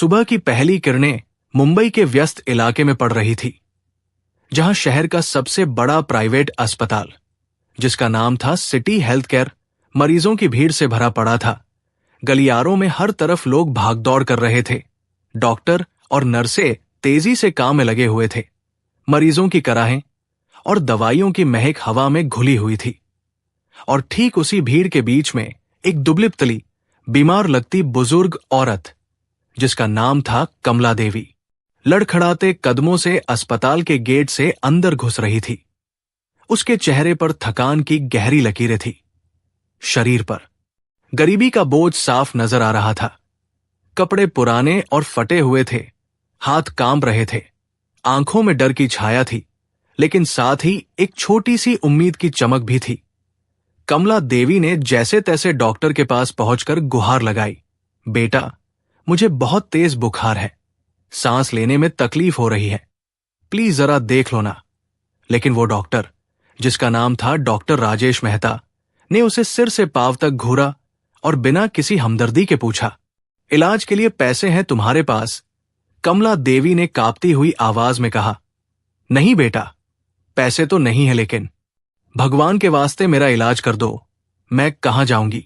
सुबह की पहली किरणें मुंबई के व्यस्त इलाके में पड़ रही थी, जहां शहर का सबसे बड़ा प्राइवेट अस्पताल, जिसका नाम था सिटी हेल्थ केयर, मरीजों की भीड़ से भरा पड़ा था। गलियारों में हर तरफ लोग भागदौड़ कर रहे थे। डॉक्टर और नर्सें तेजी से काम में लगे हुए थे। मरीजों की कराहें और दवाइयों की महक हवा में घुली हुई थी। और ठीक उसी भीड़ के बीच में एक दुबली-पतली, बीमार लगती बुजुर्ग औरत, जिसका नाम था कमला देवी, लड़खड़ाते कदमों से अस्पताल के गेट से अंदर घुस रही थी। उसके चेहरे पर थकान की गहरी लकीरें थी। शरीर पर गरीबी का बोझ साफ नजर आ रहा था। कपड़े पुराने और फटे हुए थे, हाथ कांप रहे थे, आंखों में डर की छाया थी, लेकिन साथ ही एक छोटी सी उम्मीद की चमक भी थी। कमला देवी ने जैसे तैसे डॉक्टर के पास पहुंचकर गुहार लगाई, बेटा, मुझे बहुत तेज बुखार है, सांस लेने में तकलीफ हो रही है, प्लीज जरा देख लो ना। लेकिन वो डॉक्टर, जिसका नाम था डॉक्टर राजेश मेहता, ने उसे सिर से पांव तक घूरा और बिना किसी हमदर्दी के पूछा, इलाज के लिए पैसे हैं तुम्हारे पास? कमला देवी ने कांपती हुई आवाज में कहा, नहीं बेटा, पैसे तो नहीं है, लेकिन भगवान के वास्ते मेरा इलाज कर दो, मैं कहां जाऊंगी।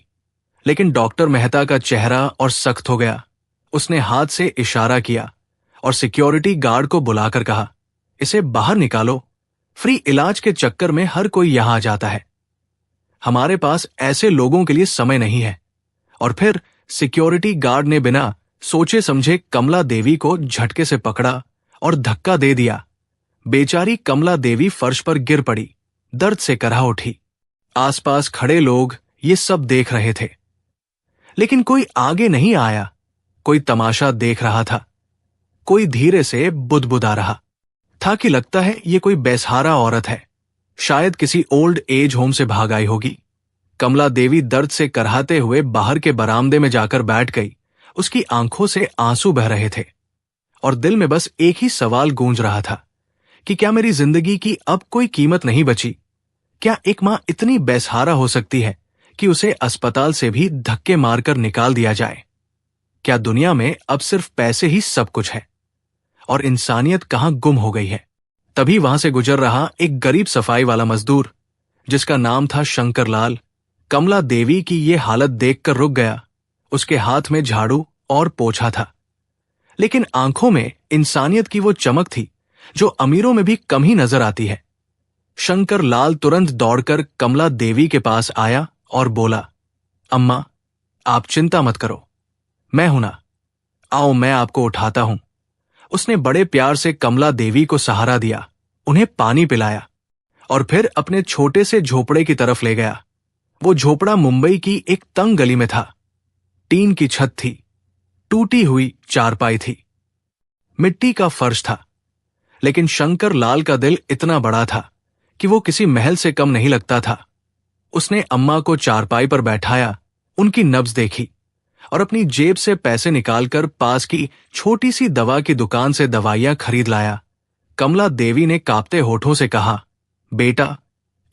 लेकिन डॉक्टर मेहता का चेहरा और सख्त हो गया। उसने हाथ से इशारा किया और सिक्योरिटी गार्ड को बुलाकर कहा, इसे बाहर निकालो, फ्री इलाज के चक्कर में हर कोई यहां आ जाता है, हमारे पास ऐसे लोगों के लिए समय नहीं है। और फिर सिक्योरिटी गार्ड ने बिना सोचे समझे कमला देवी को झटके से पकड़ा और धक्का दे दिया। बेचारी कमला देवी फर्श पर गिर पड़ी, दर्द से करहा उठी। आसपास खड़े लोग ये सब देख रहे थे, लेकिन कोई आगे नहीं आया। कोई तमाशा देख रहा था, कोई धीरे से बुदबुदा रहा था कि लगता है ये कोई बेसहारा औरत है, शायद किसी ओल्ड एज होम से भाग आई होगी। कमला देवी दर्द से करहाते हुए बाहर के बरामदे में जाकर बैठ गई। उसकी आंखों से आंसू बह रहे थे और दिल में बस एक ही सवाल गूंज रहा था कि क्या मेरी जिंदगी की अब कोई कीमत नहीं बची? क्या एक मां इतनी बेसहारा हो सकती है कि उसे अस्पताल से भी धक्के मारकर निकाल दिया जाए? क्या दुनिया में अब सिर्फ पैसे ही सब कुछ है और इंसानियत कहां गुम हो गई है? तभी वहां से गुजर रहा एक गरीब सफाई वाला मजदूर, जिसका नाम था शंकर लाल, कमला देवी की ये हालत देखकर रुक गया। उसके हाथ में झाड़ू और पोछा था, लेकिन आंखों में इंसानियत की वो चमक थी जो अमीरों में भी कम ही नजर आती है। शंकर लाल तुरंत दौड़कर कमला देवी के पास आया और बोला, अम्मा, आप चिंता मत करो, मैं हूं ना, आओ मैं आपको उठाता हूं। उसने बड़े प्यार से कमला देवी को सहारा दिया, उन्हें पानी पिलाया और फिर अपने छोटे से झोपड़े की तरफ ले गया। वो झोपड़ा मुंबई की एक तंग गली में था। टीन की छत थी, टूटी हुई चारपाई थी, मिट्टी का फर्श था, लेकिन शंकर लाल का दिल इतना बड़ा था कि वो किसी महल से कम नहीं लगता था। उसने अम्मा को चारपाई पर बैठाया, उनकी नब्ज देखी और अपनी जेब से पैसे निकालकर पास की छोटी सी दवा की दुकान से दवाइयां खरीद लाया। कमला देवी ने कांपते होठों से कहा, बेटा,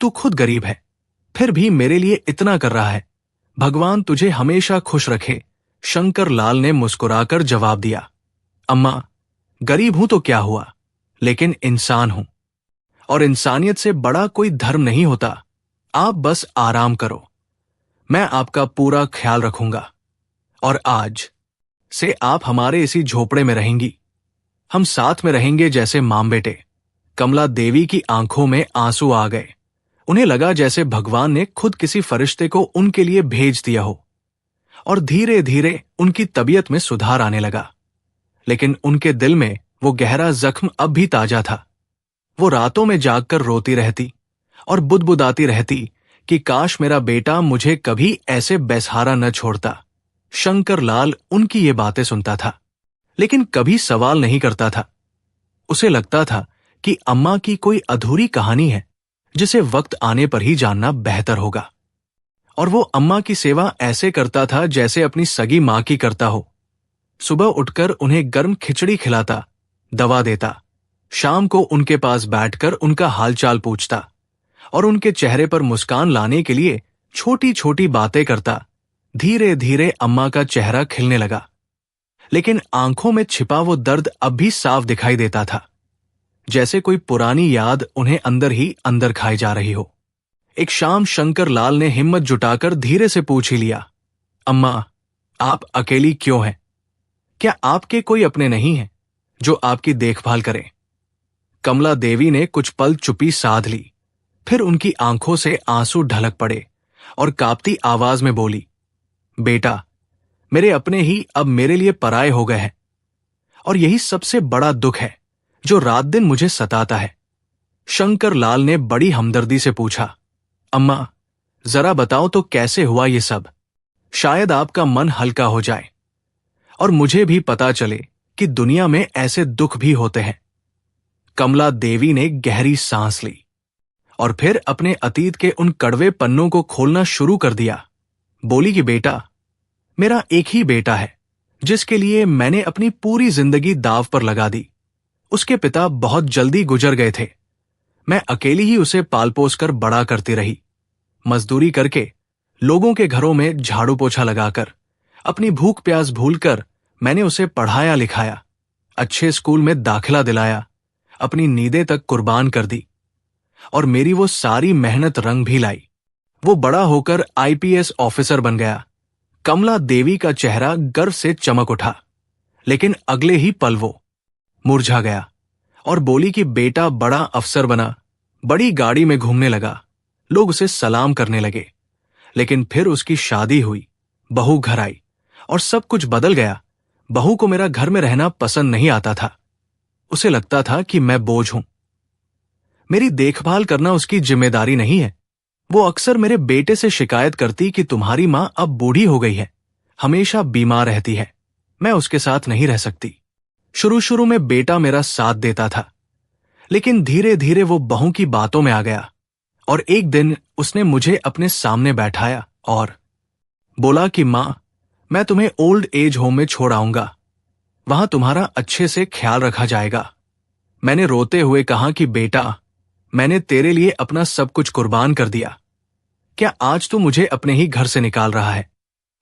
तू खुद गरीब है, फिर भी मेरे लिए इतना कर रहा है, भगवान तुझे हमेशा खुश रखे। शंकर लाल ने मुस्कुराकर जवाब दिया, अम्मा, गरीब हूं तो क्या हुआ, लेकिन इंसान हूं और इंसानियत से बड़ा कोई धर्म नहीं होता। आप बस आराम करो, मैं आपका पूरा ख्याल रखूंगा और आज से आप हमारे इसी झोपड़े में रहेंगी, हम साथ में रहेंगे जैसे मां बेटे। कमला देवी की आंखों में आंसू आ गए। उन्हें लगा जैसे भगवान ने खुद किसी फरिश्ते को उनके लिए भेज दिया हो और धीरे धीरे उनकी तबीयत में सुधार आने लगा। लेकिन उनके दिल में वो गहरा जख्म अब भी ताजा था। वो रातों में जागकर रोती रहती और बुदबुदाती रहती कि काश मेरा बेटा मुझे कभी ऐसे बेसहारा न छोड़ता। शंकर लाल उनकी ये बातें सुनता था, लेकिन कभी सवाल नहीं करता था। उसे लगता था कि अम्मा की कोई अधूरी कहानी है जिसे वक्त आने पर ही जानना बेहतर होगा। और वो अम्मा की सेवा ऐसे करता था जैसे अपनी सगी मां की करता हो। सुबह उठकर उन्हें गर्म खिचड़ी खिलाता, दवा देता, शाम को उनके पास बैठकर उनका हालचाल पूछता और उनके चेहरे पर मुस्कान लाने के लिए छोटी छोटी बातें करता। धीरे धीरे अम्मा का चेहरा खिलने लगा। लेकिन आंखों में छिपा वो दर्द अब भी साफ दिखाई देता था, जैसे कोई पुरानी याद उन्हें अंदर ही अंदर खाई जा रही हो। एक शाम शंकर लाल ने हिम्मत जुटाकर धीरे से पूछ ही लिया, अम्मा, आप अकेली क्यों हैं? क्या आपके कोई अपने नहीं हैं जो आपकी देखभाल करें? कमला देवी ने कुछ पल चुप्पी साध ली, फिर उनकी आंखों से आंसू ढलक पड़े और कांपती आवाज में बोली, बेटा, मेरे अपने ही अब मेरे लिए पराये हो गए हैं, और यही सबसे बड़ा दुख है जो रात दिन मुझे सताता है। शंकर लाल ने बड़ी हमदर्दी से पूछा, अम्मा, जरा बताओ तो कैसे हुआ ये सब? शायद आपका मन हल्का हो जाए और मुझे भी पता चले कि दुनिया में ऐसे दुख भी होते हैं। कमला देवी ने गहरी सांस ली और फिर अपने अतीत के उन कड़वे पन्नों को खोलना शुरू कर दिया। बोली कि बेटा, मेरा एक ही बेटा है जिसके लिए मैंने अपनी पूरी जिंदगी दांव पर लगा दी। उसके पिता बहुत जल्दी गुजर गए थे। मैं अकेली ही उसे पाल पोस कर बड़ा करती रही। मजदूरी करके, लोगों के घरों में झाड़ू पोछा लगाकर, अपनी भूख प्यास भूलकर मैंने उसे पढ़ाया लिखाया, अच्छे स्कूल में दाखिला दिलाया, अपनी नींदें तक कुर्बान कर दी और मेरी वो सारी मेहनत रंग भी लाई। वो बड़ा होकर आईपीएस ऑफिसर बन गया। कमला देवी का चेहरा गर्व से चमक उठा, लेकिन अगले ही पल वो मुरझा गया और बोली कि बेटा बड़ा अफसर बना, बड़ी गाड़ी में घूमने लगा, लोग उसे सलाम करने लगे। लेकिन फिर उसकी शादी हुई, बहू घर आई और सब कुछ बदल गया। बहू को मेरा घर में रहना पसंद नहीं आता था। उसे लगता था कि मैं बोझ हूं। मेरी देखभाल करना उसकी जिम्मेदारी नहीं है। वो अक्सर मेरे बेटे से शिकायत करती कि तुम्हारी मां अब बूढ़ी हो गई है, हमेशा बीमार रहती है, मैं उसके साथ नहीं रह सकती। शुरू शुरू में बेटा मेरा साथ देता था, लेकिन धीरे धीरे वो बहू की बातों में आ गया और एक दिन उसने मुझे अपने सामने बैठाया और बोला कि मां, मैं तुम्हें ओल्ड एज होम में छोड़ आऊंगा, वहां तुम्हारा अच्छे से ख्याल रखा जाएगा। मैंने रोते हुए कहा कि बेटा, मैंने तेरे लिए अपना सब कुछ कुर्बान कर दिया, क्या आज तू मुझे अपने ही घर से निकाल रहा है?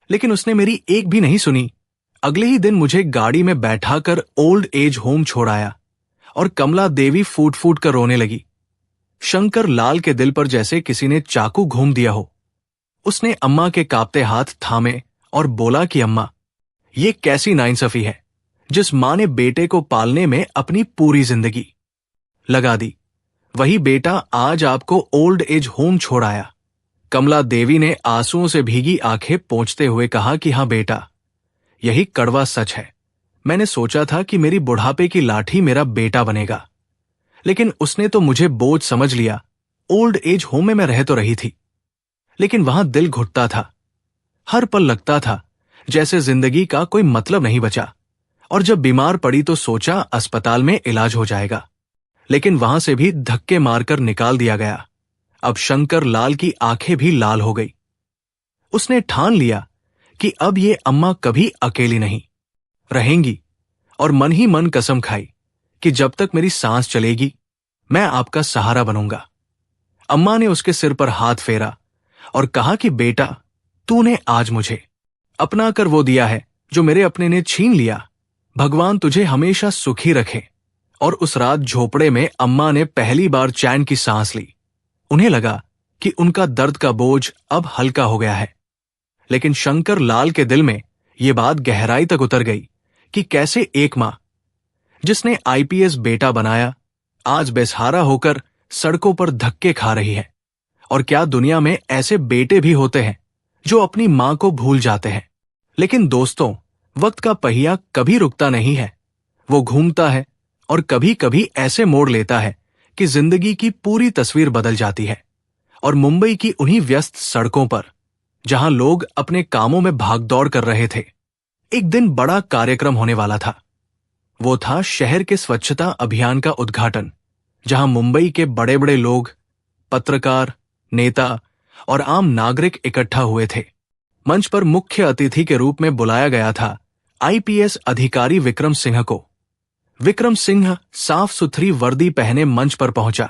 लेकिन उसने मेरी एक भी नहीं सुनी। अगले ही दिन मुझे गाड़ी में बैठाकर ओल्ड एज होम छोड़ आया और कमला देवी फूट फूट कर रोने लगी। शंकर लाल के दिल पर जैसे किसी ने चाकू घूम दिया हो। उसने अम्मा के कांपते हाथ थामे और बोला कि अम्मा, ये कैसी नाइंसाफी है जिस मां ने बेटे को पालने में अपनी पूरी जिंदगी लगा दी, वही बेटा आज आपको ओल्ड एज होम छोड़ आया। कमला देवी ने आंसुओं से भीगी आंखें पोंछते हुए कहा कि हाँ बेटा, यही कड़वा सच है। मैंने सोचा था कि मेरी बुढ़ापे की लाठी मेरा बेटा बनेगा, लेकिन उसने तो मुझे बोझ समझ लिया। ओल्ड एज होम में मैं रह तो रही थी, लेकिन वहां दिल घुटता था। हर पल लगता था जैसे जिंदगी का कोई मतलब नहीं बचा, और जब बीमार पड़ी तो सोचा अस्पताल में इलाज हो जाएगा, लेकिन वहां से भी धक्के मारकर निकाल दिया गया। अब शंकर लाल की आंखें भी लाल हो गई। उसने ठान लिया कि अब ये अम्मा कभी अकेली नहीं रहेंगी, और मन ही मन कसम खाई कि जब तक मेरी सांस चलेगी मैं आपका सहारा बनूंगा। अम्मा ने उसके सिर पर हाथ फेरा और कहा कि बेटा, तूने आज मुझे अपना कर वो दिया है जो मेरे अपने ने छीन लिया। भगवान तुझे हमेशा सुखी रखे। और उस रात झोपड़े में अम्मा ने पहली बार चैन की सांस ली। उन्हें लगा कि उनका दर्द का बोझ अब हल्का हो गया है। लेकिन शंकर लाल के दिल में यह बात गहराई तक उतर गई कि कैसे एक मां जिसने आईपीएस बेटा बनाया आज बेसहारा होकर सड़कों पर धक्के खा रही है। और क्या दुनिया में ऐसे बेटे भी होते हैं जो अपनी मां को भूल जाते हैं? लेकिन दोस्तों, वक्त का पहिया कभी रुकता नहीं है। वो घूमता है और कभी कभी ऐसे मोड़ लेता है कि जिंदगी की पूरी तस्वीर बदल जाती है। और मुंबई की उन्हीं व्यस्त सड़कों पर, जहां लोग अपने कामों में भागदौड़ कर रहे थे, एक दिन बड़ा कार्यक्रम होने वाला था। वो था शहर के स्वच्छता अभियान का उद्घाटन, जहां मुंबई के बड़े बड़े लोग, पत्रकार, नेता और आम नागरिक इकट्ठा हुए थे। मंच पर मुख्य अतिथि के रूप में बुलाया गया था आईपीएस अधिकारी विक्रम सिंह को। विक्रम सिंह साफ सुथरी वर्दी पहने मंच पर पहुंचा।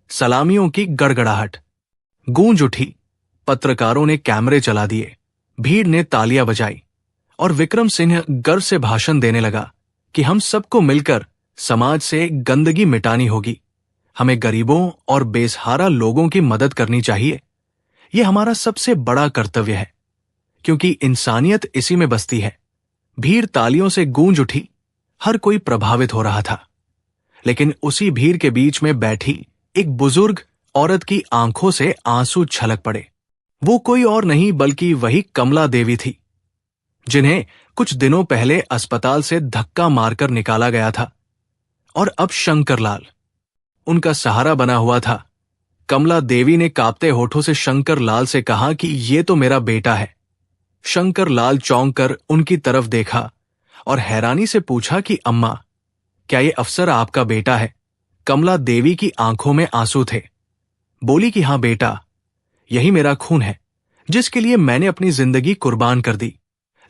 सलामियों की गड़गड़ाहट, गूंज उठी। पत्रकारों ने कैमरे चला दिए, भीड़ ने तालियां बजाई और विक्रम सिंह गर्व से भाषण देने लगा कि हम सबको मिलकर समाज से गंदगी मिटानी होगी। हमें गरीबों और बेसहारा लोगों की मदद करनी चाहिए। यह हमारा सबसे बड़ा कर्तव्य है, क्योंकि इंसानियत इसी में बसती है। भीड़ तालियों से गूंज उठी। हर कोई प्रभावित हो रहा था। लेकिन उसी भीड़ के बीच में बैठी एक बुजुर्ग औरत की आंखों से आंसू छलक पड़े। वो कोई और नहीं बल्कि वही कमला देवी थी, जिन्हें कुछ दिनों पहले अस्पताल से धक्का मारकर निकाला गया था। और अब शंकर लाल उनका सहारा बना हुआ था। कमला देवी ने कांपते होठों से शंकर लाल से कहा कि ये तो मेरा बेटा है। शंकर लाल चौंक कर उनकी तरफ देखा और हैरानी से पूछा कि अम्मा, क्या ये अफसर आपका बेटा है? कमला देवी की आंखों में आंसू थे। बोली कि हाँ बेटा, यही मेरा खून है, जिसके लिए मैंने अपनी जिंदगी कुर्बान कर दी।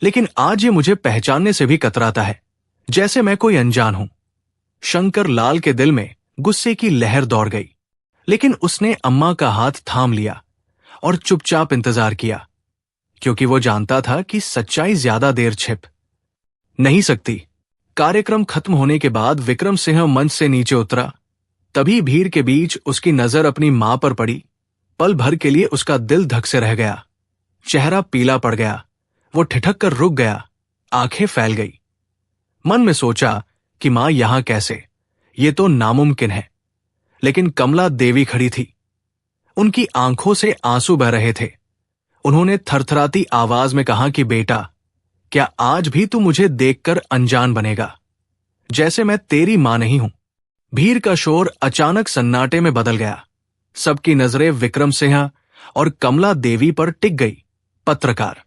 लेकिन आज ये मुझे पहचानने से भी कतराता है, जैसे मैं कोई अनजान हूं। शंकर लाल के दिल में गुस्से की लहर दौड़ गई, लेकिन उसने अम्मा का हाथ थाम लिया और चुपचाप इंतजार किया, क्योंकि वो जानता था कि सच्चाई ज्यादा देर छिप नहीं सकती। कार्यक्रम खत्म होने के बाद विक्रम सिंह मंच से नीचे उतरा। तभी भीड़ के बीच उसकी नजर अपनी मां पर पड़ी। पल भर के लिए उसका दिल धक से रह गया। चेहरा पीला पड़ गया। वो ठिठक कर रुक गया, आंखें फैल गई। मन में सोचा कि मां यहां कैसे? ये तो नामुमकिन है। लेकिन कमला देवी खड़ी थी। उनकी आंखों से आंसू बह रहे थे। उन्होंने थरथराती आवाज में कहा कि बेटा, क्या आज भी तू मुझे देखकर अनजान बनेगा, जैसे मैं तेरी मां नहीं हूं? भीड़ का शोर अचानक सन्नाटे में बदल गया। सबकी नजरें विक्रम सिंह और कमला देवी पर टिक गई। पत्रकार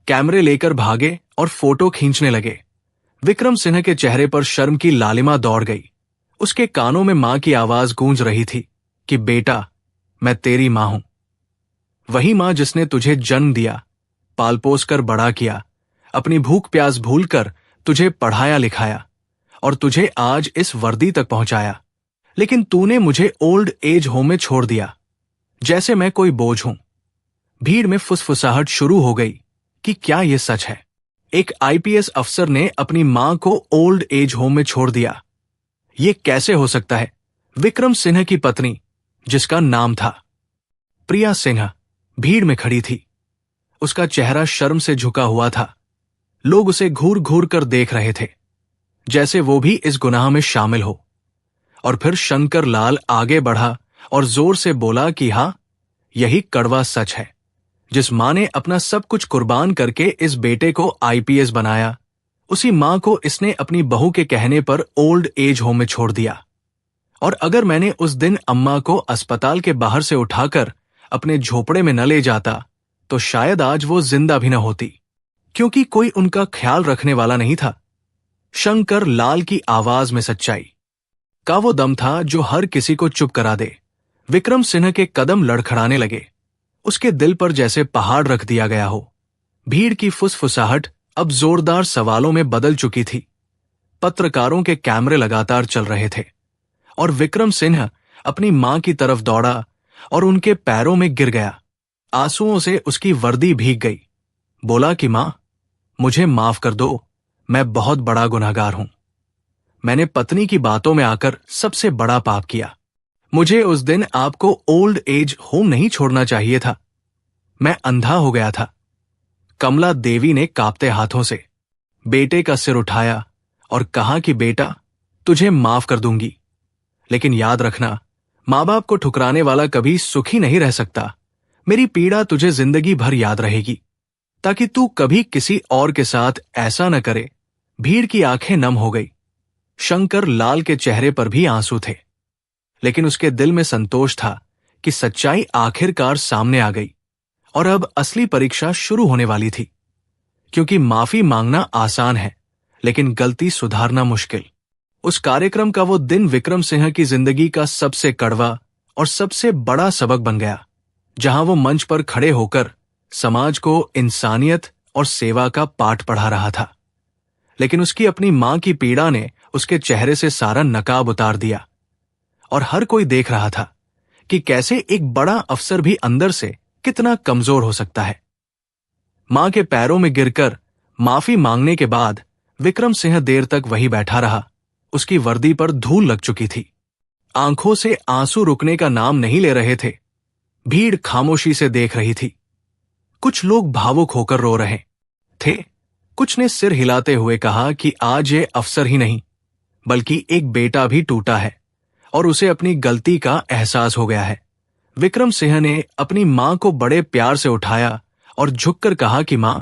कैमरे लेकर भागे और फोटो खींचने लगे। विक्रम सिंह के चेहरे पर शर्म की लालिमा दौड़ गई। उसके कानों में मां की आवाज गूंज रही थी कि बेटा, मैं तेरी मां हूं। वही मां जिसने तुझे जन्म दिया, पाल पोस कर बड़ा किया, अपनी भूख प्यास भूलकर तुझे पढ़ाया लिखाया और तुझे आज इस वर्दी तक पहुंचाया। लेकिन तूने मुझे ओल्ड एज होम में छोड़ दिया, जैसे मैं कोई बोझ हूं। भीड़ में फुसफुसाहट शुरू हो गई कि क्या यह सच है? एक आईपीएस अफसर ने अपनी मां को ओल्ड एज होम में छोड़ दिया। यह कैसे हो सकता है? विक्रम सिंह की पत्नी, जिसका नाम था प्रिया सिन्हा, भीड़ में खड़ी थी। उसका चेहरा शर्म से झुका हुआ था। लोग उसे घूर घूर कर देख रहे थे, जैसे वो भी इस गुनाह में शामिल हो। और फिर शंकर लाल आगे बढ़ा और जोर से बोला कि हाँ, यही कड़वा सच है। जिस मां ने अपना सब कुछ कुर्बान करके इस बेटे को आईपीएस बनाया, उसी मां को इसने अपनी बहू के कहने पर ओल्ड एज होम में छोड़ दिया। और अगर मैंने उस दिन अम्मा को अस्पताल के बाहर से उठाकर अपने झोपड़े में न ले जाता, तो शायद आज वो जिंदा भी न होती, क्योंकि कोई उनका ख्याल रखने वाला नहीं था। शंकर लाल की आवाज में सच्चाई का वो दम था जो हर किसी को चुप करा दे। विक्रम सिंह के कदम लड़खड़ाने लगे। उसके दिल पर जैसे पहाड़ रख दिया गया हो। भीड़ की फुसफुसाहट अब जोरदार सवालों में बदल चुकी थी। पत्रकारों के कैमरे लगातार चल रहे थे और विक्रम सिंह अपनी मां की तरफ दौड़ा और उनके पैरों में गिर गया। आंसुओं से उसकी वर्दी भीग गई। बोला कि मां, मुझे माफ कर दो, मैं बहुत बड़ा गुनहगार हूं। मैंने पत्नी की बातों में आकर सबसे बड़ा पाप किया। मुझे उस दिन आपको ओल्ड एज होम नहीं छोड़ना चाहिए था। मैं अंधा हो गया था। कमला देवी ने कांपते हाथों से बेटे का सिर उठाया और कहा कि बेटा, तुझे माफ कर दूंगी, लेकिन याद रखना, मां बाप को ठुकराने वाला कभी सुखी नहीं रह सकता। मेरी पीड़ा तुझे जिंदगी भर याद रहेगी, ताकि तू कभी किसी और के साथ ऐसा न करे। भीड़ की आंखें नम हो गई। शंकर लाल के चेहरे पर भी आंसू थे, लेकिन उसके दिल में संतोष था कि सच्चाई आखिरकार सामने आ गई और अब असली परीक्षा शुरू होने वाली थी। क्योंकि माफी मांगना आसान है, लेकिन गलती सुधारना मुश्किल। उस कार्यक्रम का वो दिन विक्रम सिंह की जिंदगी का सबसे कड़वा और सबसे बड़ा सबक बन गया, जहां वो मंच पर खड़े होकर समाज को इंसानियत और सेवा का पाठ पढ़ा रहा था। लेकिन उसकी अपनी मां की पीड़ा ने उसके चेहरे से सारा नकाब उतार दिया और हर कोई देख रहा था कि कैसे एक बड़ा अफसर भी अंदर से कितना कमजोर हो सकता है। मां के पैरों में गिरकर माफी मांगने के बाद विक्रम सिंह देर तक वहीं बैठा रहा। उसकी वर्दी पर धूल लग चुकी थी। आंखों से आंसू रुकने का नाम नहीं ले रहे थे। भीड़ खामोशी से देख रही थी। कुछ लोग भावुक होकर रो रहे थे। कुछ ने सिर हिलाते हुए कहा कि आज ये अफसर ही नहीं बल्कि एक बेटा भी टूटा है और उसे अपनी गलती का एहसास हो गया है। विक्रम सिंह ने अपनी मां को बड़े प्यार से उठाया और झुककर कहा कि मां,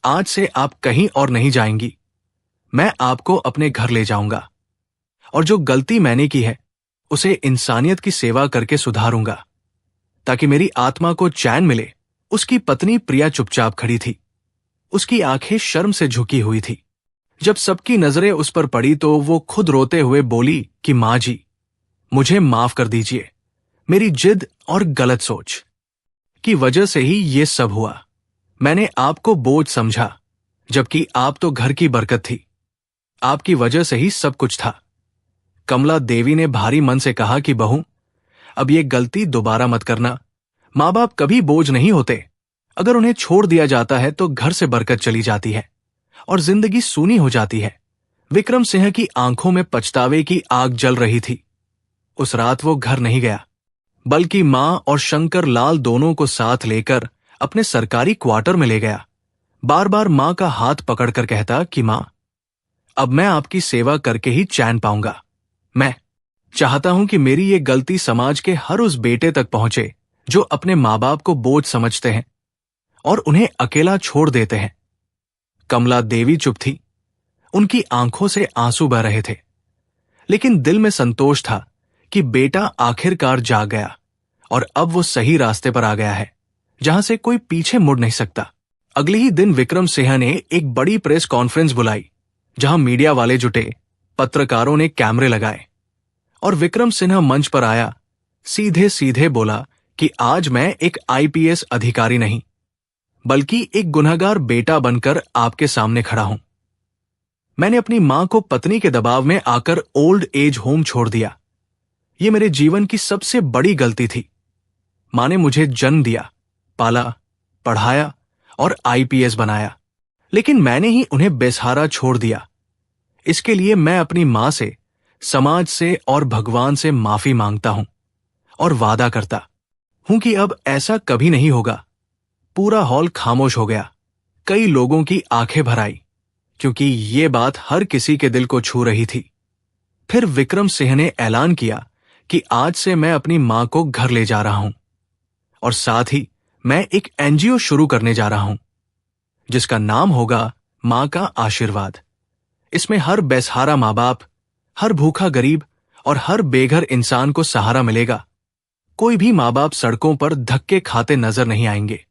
आज से आप कहीं और नहीं जाएंगी। मैं आपको अपने घर ले जाऊंगा और जो गलती मैंने की है उसे इंसानियत की सेवा करके सुधारूंगा ताकि मेरी आत्मा को चैन मिले। उसकी पत्नी प्रिया चुपचाप खड़ी थी। उसकी आंखें शर्म से झुकी हुई थी। जब सबकी नजरें उस पर पड़ी तो वो खुद रोते हुए बोली कि मां जी, मुझे माफ कर दीजिए। मेरी जिद और गलत सोच की वजह से ही ये सब हुआ। मैंने आपको बोझ समझा, जबकि आप तो घर की बरकत थी। आपकी वजह से ही सब कुछ था। कमला देवी ने भारी मन से कहा कि बहू, अब ये गलती दोबारा मत करना। माँ बाप कभी बोझ नहीं होते। अगर उन्हें छोड़ दिया जाता है तो घर से बरकत चली जाती है और जिंदगी सूनी हो जाती है। विक्रम सिंह की आंखों में पछतावे की आग जल रही थी। उस रात वो घर नहीं गया, बल्कि मां और शंकर लाल दोनों को साथ लेकर अपने सरकारी क्वार्टर में ले गया। बार बार मां का हाथ पकड़कर कहता कि मां, अब मैं आपकी सेवा करके ही चैन पाऊंगा। मैं चाहता हूं कि मेरी ये गलती समाज के हर उस बेटे तक पहुंचे जो अपने मां बाप को बोझ समझते हैं और उन्हें अकेला छोड़ देते हैं। कमला देवी चुप थी। उनकी आंखों से आंसू बह रहे थे, लेकिन दिल में संतोष था कि बेटा आखिरकार जाग गया और अब वो सही रास्ते पर आ गया है, जहां से कोई पीछे मुड़ नहीं सकता। अगले ही दिन विक्रम सिंह ने एक बड़ी प्रेस कॉन्फ्रेंस बुलाई, जहां मीडिया वाले जुटे। पत्रकारों ने कैमरे लगाए और विक्रम सिन्हा मंच पर आया। सीधे सीधे बोला कि आज मैं एक आईपीएस अधिकारी नहीं, बल्कि एक गुनहगार बेटा बनकर आपके सामने खड़ा हूं। मैंने अपनी मां को पत्नी के दबाव में आकर ओल्ड एज होम छोड़ दिया। ये मेरे जीवन की सबसे बड़ी गलती थी। मां ने मुझे जन्म दिया, पाला, पढ़ाया और आईपीएस बनाया, लेकिन मैंने ही उन्हें बेसहारा छोड़ दिया। इसके लिए मैं अपनी मां से, समाज से और भगवान से माफी मांगता हूं और वादा करता हूं कि अब ऐसा कभी नहीं होगा। पूरा हॉल खामोश हो गया। कई लोगों की आंखें भर आई, क्योंकि ये बात हर किसी के दिल को छू रही थी। फिर विक्रम सिंह ने ऐलान किया कि आज से मैं अपनी मां को घर ले जा रहा हूं और साथ ही मैं एक एनजीओ शुरू करने जा रहा हूं, जिसका नाम होगा मां का आशीर्वाद। इसमें हर बेसहारा मां बाप, हर भूखा गरीब और हर बेघर इंसान को सहारा मिलेगा। कोई भी मां बाप सड़कों पर धक्के खाते नजर नहीं आएंगे,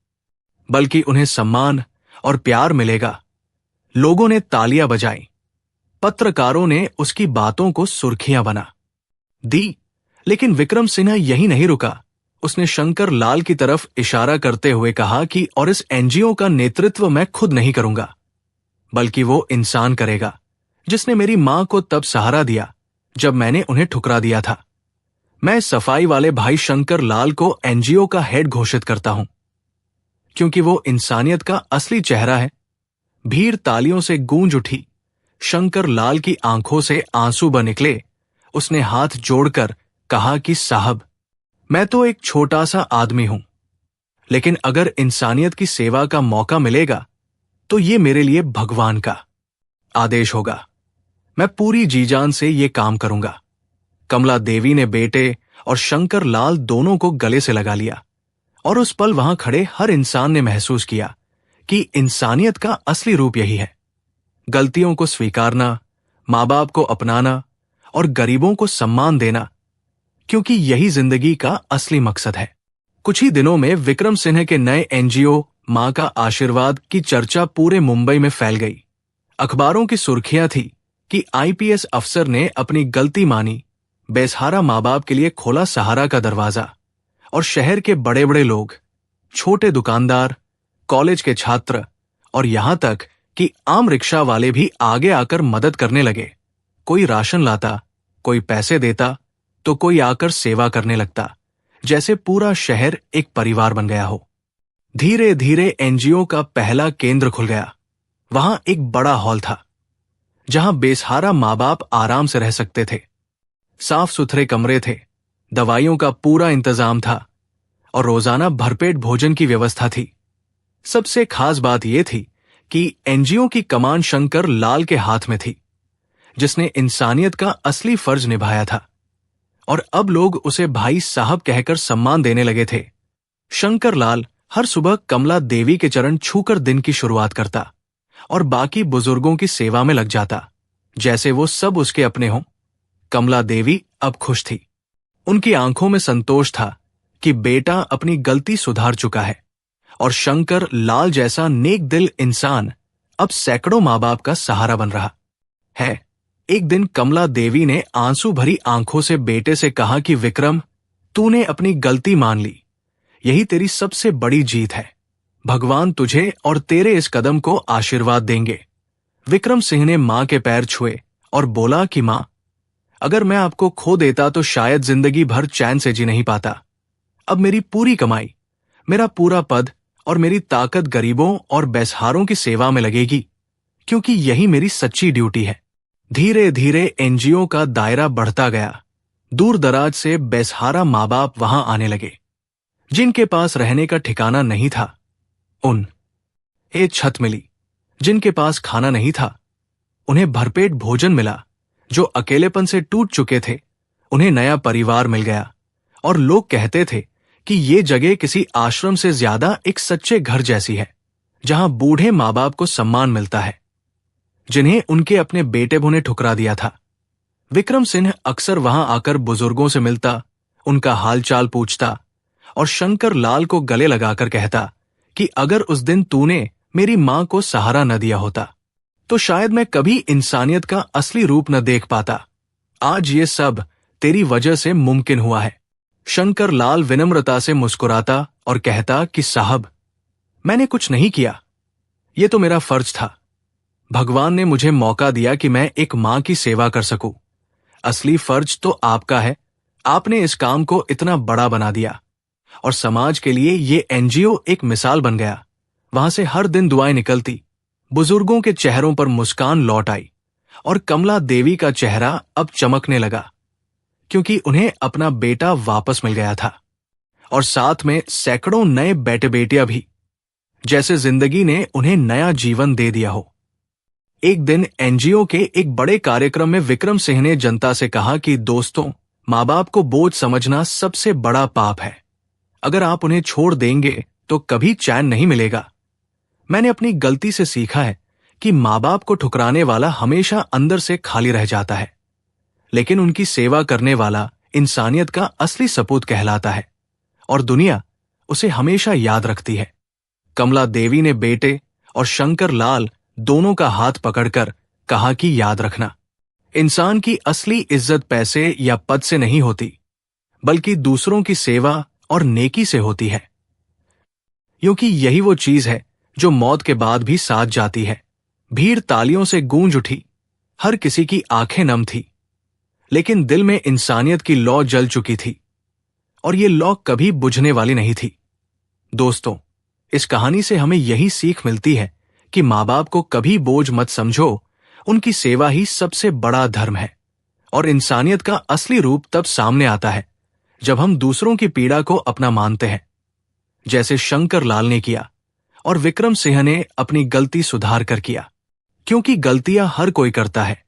बल्कि उन्हें सम्मान और प्यार मिलेगा। लोगों ने तालियां बजाई। पत्रकारों ने उसकी बातों को सुर्खियां बना दी। लेकिन विक्रम सिन्हा यहीं नहीं रुका। उसने शंकर लाल की तरफ इशारा करते हुए कहा कि और इस एनजीओ का नेतृत्व मैं खुद नहीं करूंगा, बल्कि वो इंसान करेगा जिसने मेरी मां को तब सहारा दिया जब मैंने उन्हें ठुकरा दिया था। मैं सफाई वाले भाई शंकर लाल को एनजीओ का हेड घोषित करता हूं, क्योंकि वो इंसानियत का असली चेहरा है। भीड़ तालियों से गूंज उठी। शंकर लाल की आंखों से आंसू बह निकले। उसने हाथ जोड़कर कहा कि साहब, मैं तो एक छोटा सा आदमी हूं, लेकिन अगर इंसानियत की सेवा का मौका मिलेगा तो ये मेरे लिए भगवान का आदेश होगा। मैं पूरी जी जान से ये काम करूंगा। कमला देवी ने बेटे और शंकर लाल दोनों को गले से लगा लिया और उस पल वहां खड़े हर इंसान ने महसूस किया कि इंसानियत का असली रूप यही है। गलतियों को स्वीकारना, मां बाप को अपनाना और गरीबों को सम्मान देना, क्योंकि यही जिंदगी का असली मकसद है। कुछ ही दिनों में विक्रम सिन्हा के नए एनजीओ मां का आशीर्वाद की चर्चा पूरे मुंबई में फैल गई। अखबारों की सुर्खियां थी कि आईपीएस अफसर ने अपनी गलती मानी, बेसहारा मां बाप के लिए खोला सहारा का दरवाजा, और शहर के बड़े बड़े लोग, छोटे दुकानदार, कॉलेज के छात्र और यहां तक कि आम रिक्शा वाले भी आगे आकर मदद करने लगे। कोई राशन लाता, कोई पैसे देता, तो कोई आकर सेवा करने लगता, जैसे पूरा शहर एक परिवार बन गया हो। धीरे धीरे एनजीओ का पहला केंद्र खुल गया। वहां एक बड़ा हॉल था जहां बेसहारा माँ बाप आराम से रह सकते थे। साफ सुथरे कमरे थे, दवाइयों का पूरा इंतजाम था और रोजाना भरपेट भोजन की व्यवस्था थी। सबसे खास बात यह थी कि एनजीओ की कमान शंकर लाल के हाथ में थी, जिसने इंसानियत का असली फर्ज निभाया था और अब लोग उसे भाई साहब कहकर सम्मान देने लगे थे। शंकर लाल हर सुबह कमला देवी के चरण छूकर दिन की शुरुआत करता और बाकी बुजुर्गों की सेवा में लग जाता, जैसे वो सब उसके अपने हों। कमला देवी अब खुश थी। उनकी आंखों में संतोष था कि बेटा अपनी गलती सुधार चुका है और शंकर लाल जैसा नेक दिल इंसान अब सैकड़ों माँ बाप का सहारा बन रहा है। एक दिन कमला देवी ने आंसू भरी आंखों से बेटे से कहा कि विक्रम, तूने अपनी गलती मान ली, यही तेरी सबसे बड़ी जीत है। भगवान तुझे और तेरे इस कदम को आशीर्वाद देंगे। विक्रम सिंह ने मां के पैर छुए और बोला कि मां, अगर मैं आपको खो देता तो शायद जिंदगी भर चैन से जी नहीं पाता। अब मेरी पूरी कमाई, मेरा पूरा पद और मेरी ताकत गरीबों और बेसहारों की सेवा में लगेगी, क्योंकि यही मेरी सच्ची ड्यूटी है। धीरे धीरे एनजीओ का दायरा बढ़ता गया। दूर दराज से बेसहारा माँ बाप वहां आने लगे, जिनके पास रहने का ठिकाना नहीं था। एक छत मिली। जिनके पास खाना नहीं था, उन्हें भरपेट भोजन मिला। जो अकेलेपन से टूट चुके थे, उन्हें नया परिवार मिल गया और लोग कहते थे कि ये जगह किसी आश्रम से ज्यादा एक सच्चे घर जैसी है, जहां बूढ़े माँ बाप को सम्मान मिलता है, जिन्हें उनके अपने बेटे ने ठुकरा दिया था। विक्रम सिंह अक्सर वहां आकर बुजुर्गों से मिलता, उनका हालचाल पूछता और शंकर लाल को गले लगाकर कहता कि अगर उस दिन तूने मेरी मां को सहारा न दिया होता तो शायद मैं कभी इंसानियत का असली रूप न देख पाता। आज ये सब तेरी वजह से मुमकिन हुआ है। शंकर लाल विनम्रता से मुस्कुराता और कहता कि साहब, मैंने कुछ नहीं किया, ये तो मेरा फर्ज था। भगवान ने मुझे मौका दिया कि मैं एक मां की सेवा कर सकूं। असली फर्ज तो आपका है। आपने इस काम को इतना बड़ा बना दिया और समाज के लिए ये एनजीओ एक मिसाल बन गया। वहां से हर दिन दुआएं निकलती, बुजुर्गों के चेहरों पर मुस्कान लौट आई और कमला देवी का चेहरा अब चमकने लगा, क्योंकि उन्हें अपना बेटा वापस मिल गया था और साथ में सैकड़ों नए बेटे बेटियां भी, जैसे जिंदगी ने उन्हें नया जीवन दे दिया हो। एक दिन एनजीओ के एक बड़े कार्यक्रम में विक्रम सिंह ने जनता से कहा कि दोस्तों, माँ बाप को बोझ समझना सबसे बड़ा पाप है। अगर आप उन्हें छोड़ देंगे तो कभी चैन नहीं मिलेगा। मैंने अपनी गलती से सीखा है कि माँ बाप को ठुकराने वाला हमेशा अंदर से खाली रह जाता है, लेकिन उनकी सेवा करने वाला इंसानियत का असली सपूत कहलाता है और दुनिया उसे हमेशा याद रखती है। कमला देवी ने बेटे और शंकर लाल दोनों का हाथ पकड़कर कहा कि याद रखना, इंसान की असली इज्जत पैसे या पद से नहीं होती, बल्कि दूसरों की सेवा और नेकी से होती है, क्योंकि यही वो चीज है जो मौत के बाद भी साथ जाती है। भीड़ तालियों से गूंज उठी, हर किसी की आंखें नम थी, लेकिन दिल में इंसानियत की लौ जल चुकी थी और ये लौ कभी बुझने वाली नहीं थी। दोस्तों, इस कहानी से हमें यही सीख मिलती है कि माँ बाप को कभी बोझ मत समझो, उनकी सेवा ही सबसे बड़ा धर्म है और इंसानियत का असली रूप तब सामने आता है जब हम दूसरों की पीड़ा को अपना मानते हैं, जैसे शंकर लाल ने किया और विक्रम सिंह ने अपनी गलती सुधार कर किया। क्योंकि गलतियां हर कोई करता है,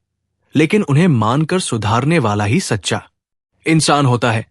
लेकिन उन्हें मानकर सुधारने वाला ही सच्चा इंसान होता है।